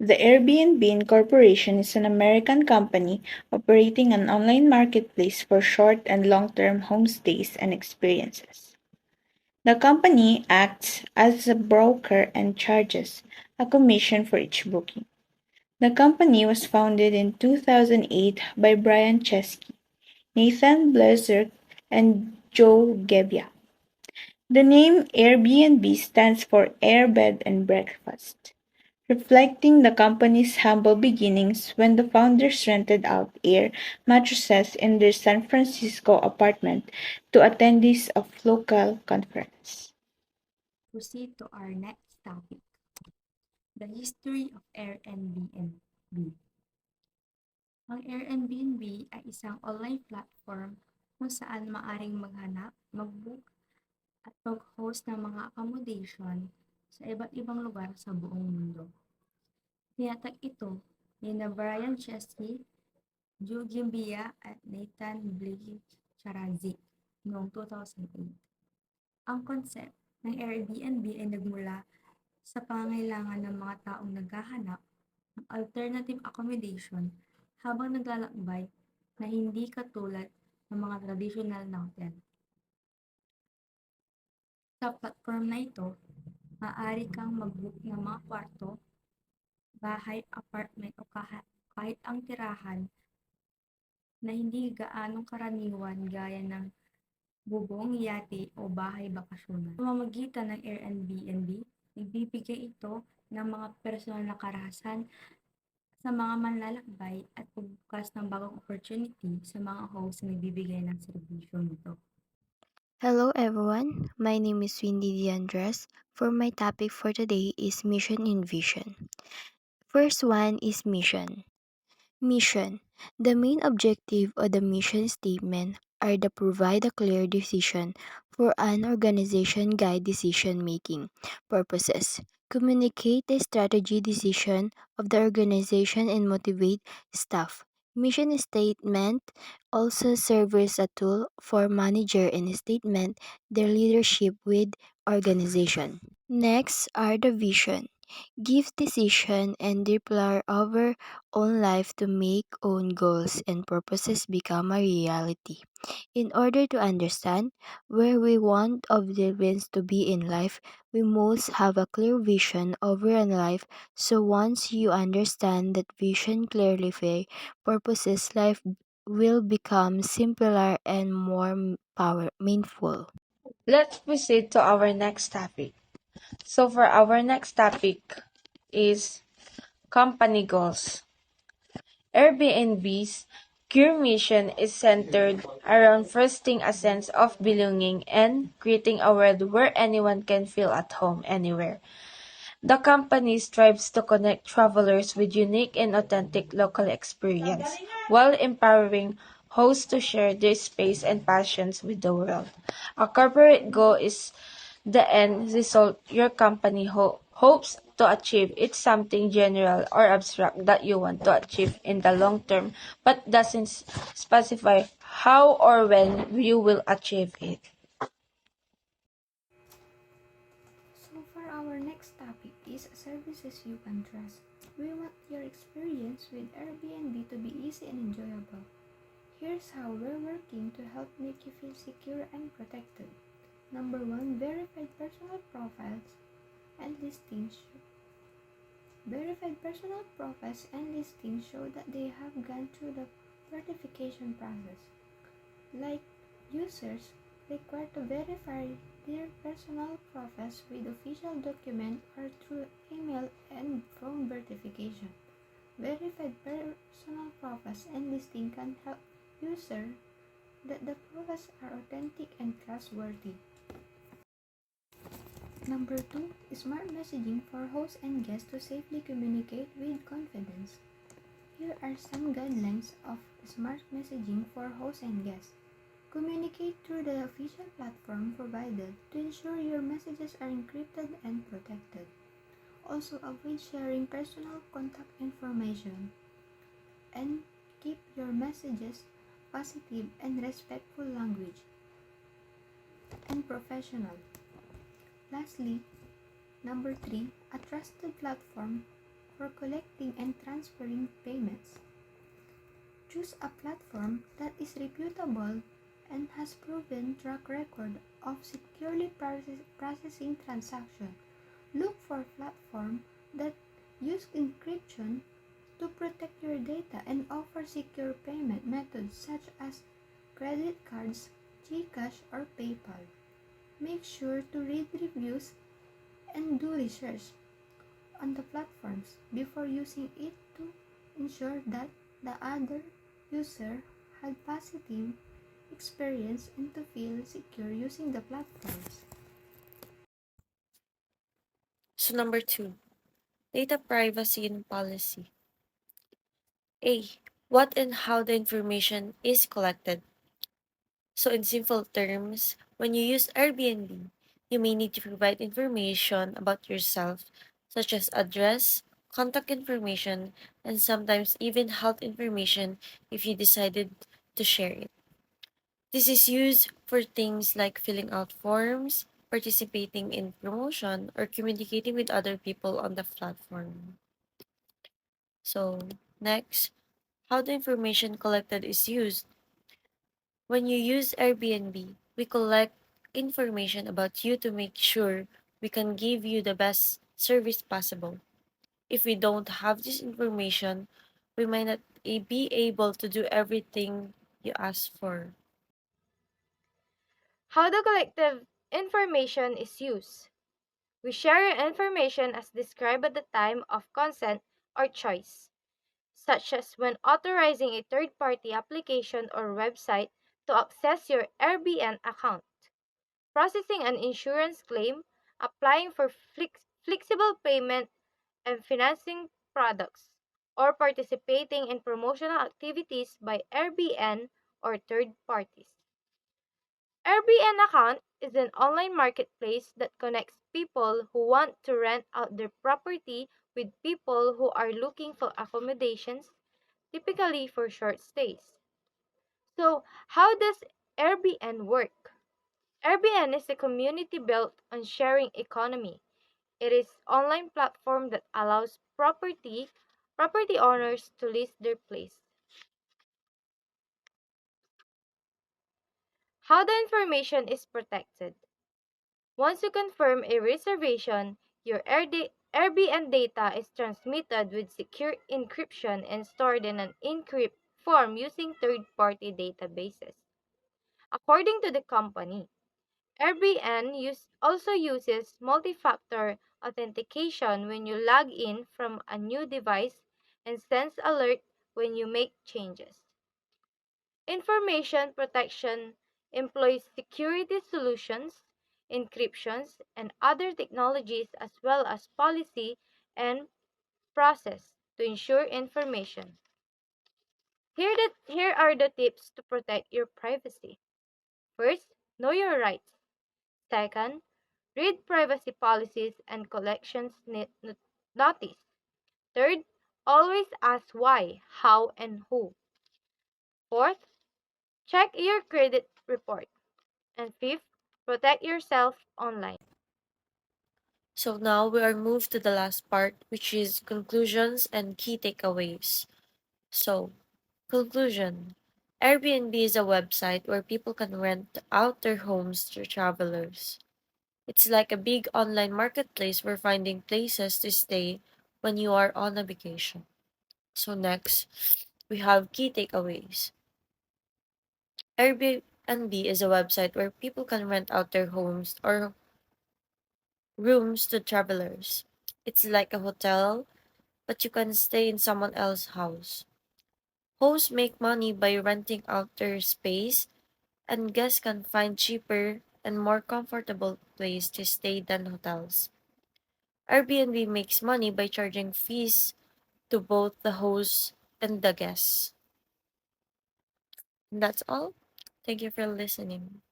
The Airbnb Incorporation is an American company operating an online marketplace for short and long-term homestays and experiences. The company acts as a broker and charges a commission for each booking. The company was founded in 2008 by Brian Chesky, Nathan Blazerk, and Joe Gebbia. The name Airbnb stands for Air Bed and Breakfast, reflecting the company's humble beginnings when the founders rented out air mattresses in their San Francisco apartment to attendees of local conference. Proceed to our next topic, the history of Airbnb. Ang Airbnb ay isang online platform kung saan maaring maghanap, mag-book at mag-host ng mga accommodation sa iba't ibang lugar sa buong mundo. Tinatag ito ni na Brian Chesky, Joe Gimbia at Nathan Blake Charazi noong 2008. Ang concept ng Airbnb ay nagmula sa pangangailangan ng mga taong naghahanap ng alternative accommodation habang naglalakbay na hindi katulad ng mga tradisyonal na hotel. Sa platform na ito, maaari kang mag-book ng mga kwarto, bahay, apartment o kahit ang tirahan na hindi gaanong karaniwan gaya ng bubong, yate o bahay bakasyonan. Sa pamamagitan ng Airbnb, nagbibigay ito ng mga personal na karahasan sa mga manlalakbay at pagbukas ng bagong opportunity sa mga host na nagbibigay ng serbisyo nito. Hello everyone, my name is Windy Diandres. For my topic for today is mission and vision. First one is mission. Mission. The main objective of the mission statement are to provide a clear decision for an organization guide decision making purposes, communicate the strategy decision of the organization and motivate staff. Mission statement also serves as a tool for manager and statement their leadership with organization. Next are the vision. Give decision and deploy our own life to make own goals and purposes become a reality. In order to understand where we want our events to be in life, we must have a clear vision over our life. So once you understand that vision clearly, purposes life will become simpler and more meaningful. Let's proceed to our next topic. So for our next topic is company goals. Airbnb's core mission is centered around fostering a sense of belonging and creating a world where anyone can feel at home anywhere. The company strives to connect travelers with unique and authentic local experience while empowering hosts to share their space and passions with the world. A corporate goal is the end result your company hopes to achieve. It's something general or abstract that you want to achieve in the long term but doesn't specify how or when you will achieve it. So for our next topic is services you can trust. We want your experience with Airbnb to be easy and enjoyable. Here's how we're working to help make you feel secure and protected. Number 1, verified personal profiles and listings. Verified personal profiles and listings show that they have gone through the verification process. Like users required to verify their personal profiles with official document or through email and phone verification. Verified personal profiles and listing can help users that the profiles are authentic and trustworthy. Number 2, smart messaging for hosts and guests to safely communicate with confidence. Here are some guidelines of smart messaging for hosts and guests. Communicate through the official platform provided to ensure your messages are encrypted and protected. Also, avoid sharing personal contact information and keep your messages positive and respectful language and professional. Lastly, number 3, a trusted platform for collecting and transferring payments. Choose a platform that is reputable and has proven track record of securely processing transactions. Look for platforms that use encryption to protect your data and offer secure payment methods such as credit cards, GCash, or PayPal. Make sure to read reviews and do research on the platforms before using it to ensure that the other user had positive experience and to feel secure using the platforms. So number 2, data privacy and policy. A. What and how the information is collected. So in simple terms, when you use Airbnb, you may need to provide information about yourself, such as address, contact information, and sometimes even health information if you decided to share it. This is used for things like filling out forms, participating in promotion, or communicating with other people on the platform. So, next, how the information collected is used. When you use Airbnb, we collect information about you to make sure we can give you the best service possible. If we don't have this information, we might not be able to do everything you ask for. How the collective information is used. We share your information as described at the time of consent or choice, such as when authorizing a third party application or website to access your Airbnb account, processing an insurance claim, applying for flexible payment and financing products, or participating in promotional activities by Airbnb or third parties. Airbnb account is an online marketplace that connects people who want to rent out their property with people who are looking for accommodations, typically for short stays. So, how does Airbnb work? Airbnb is a community built on sharing economy. It is an online platform that allows property owners to list their place. How the information is protected. Once you confirm a reservation, your Airbnb data is transmitted with secure encryption and stored in an encrypt form using third-party databases. According to the company, Airbnb also uses multi-factor authentication when you log in from a new device and sends alert when you make changes. Information protection employs security solutions, encryptions, and other technologies as well as policy and process to ensure information. Here are the tips to protect your privacy. First, know your rights. Second, read privacy policies and collections notice. Third, always ask why, how, and who. Fourth, check your credit report. And fifth, protect yourself online. So now we are moved to the last part, which is conclusions and key takeaways. So, conclusion. Airbnb is a website where people can rent out their homes to travelers. It's like a big online marketplace for finding places to stay when you are on a vacation. So next, we have key takeaways. Airbnb is a website where people can rent out their homes or rooms to travelers. It's like a hotel, but you can stay in someone else's house. Hosts make money by renting out their space, and guests can find cheaper and more comfortable place to stay than hotels. Airbnb makes money by charging fees to both the hosts and the guests. And that's all. Thank you for listening.